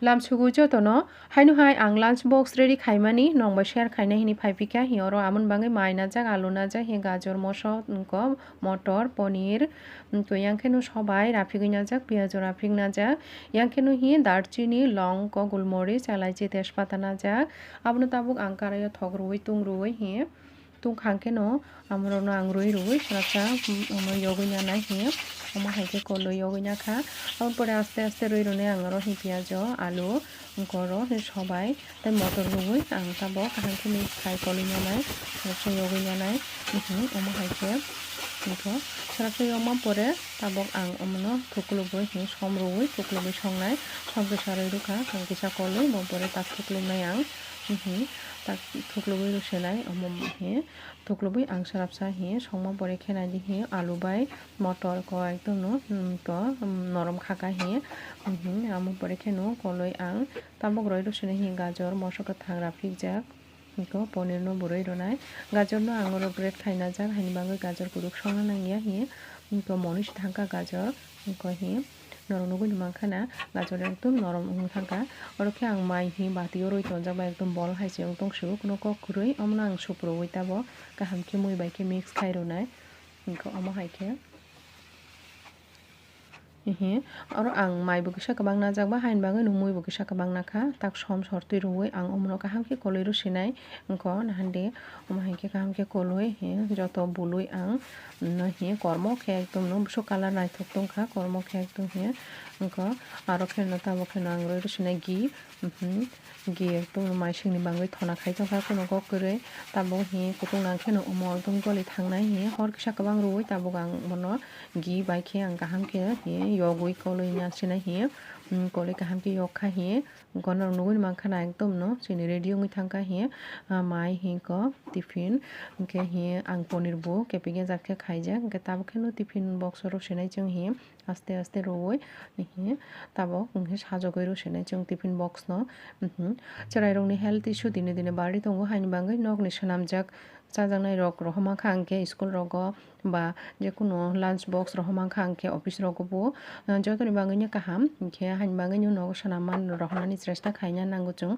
Lam sugujo tono hainu hai ang lunch box ready khaimani nongba share khaina hini phaipika hioro amon bangai mai najak alu najak he gajor moso ko motor paneer তো ইয়াংখেনো সবাই রাফিগই নাজাক পেঁয়াজ রাফিক নাজাক ইয়াংখেনো হি দারচিনি long ক গোলমরিচ এলাইচি তেজপাতা নাজাক আবনো তাবুক আংকারায় থক রুই তুং রুই হি তুং খাংখেনো আমরনো আং রুই রুই সারাচা আমর ইয়গই নানা হি আমার হাইকে কলো ইয়গই নাখা আমার পরে আস্তে আস্তে রুই রনে আঙারো হি পেঁয়াজ আলু করো সবাই তাই মটর রুই আং তাবো কাহাংকে মিক্স খাই কলই নানাই সারাচা ইয়গই নানাই আমার হাইকে Niko saraksa yoma pore tabok ang amno thukluboi hi somroi thukluboi songnai somke sarai ruka kangkisa koloi bo pore tak thuklubnai ang tak thukluboi rusenai amom hi thukluboi ang sarapsa hi songma pore khenai di hi alu bai motor ko ekdom no ko norom khaka hi amom pore kheno koloi ang tabok roi rusenai hi gajor mosoko thangra fikjak Niko paneer no boroi ronai gajor no angoro bread khaina jak haini bangai gajor kuruk songna nangia hi niko monish thangka gajor niko hi নরম নগুই মাখানা গাজর একদম নরম থাকা ওরকে আং মাই হি বাতিও রই তঞ্জা বা একদম বল হাইছে একদম সু কোনো কখরই অমন আং সুপ্রো ওইতাব কাহামকে মুই বাইকে mix খাইরোনাই niko amo haike aro ang mai bo kisa kabang najak ba hain bangai numui bo kisa kabang nakha tak som sortui ruoi ang omno kaham ke koloi ro sinai ko nahande omo haike kaham ke koloi joto buloi ang no kormo khe ekdom no so kalar naithok tongkha kormo khe ekdom ko aro kheno tabo kheno ang roi ro sinai gi ekdom mai singni bangai thona khai tongkha kono kokuroi tabo kutung nang kheno omo ekdom goli thangnai hor kisa kabang ruoi tabo ang mono gi bai khe ang kaham ke yogui koloi na sinai koloi kaham ke yok kha gonor nugui mangkhana ekdom no chini ready ongui thangka mai ko tiffin ke ang paneer bo kepige jakhe khaijak ke tabo kheno tiffin box ro sinai chung aste aste roi tabo sajogoi ro sinai chung tiffin box no cherai rongni health issue dine dine bari tongo haini bangai nok ni sanamjak chajaknai rok rohoma khangke school rogo ba je kuno lunch box rohoma khangke office rogo bo jotoni bangai ni kaham ke haini bangai ni no sanaman rohonani chesta khaina nango chung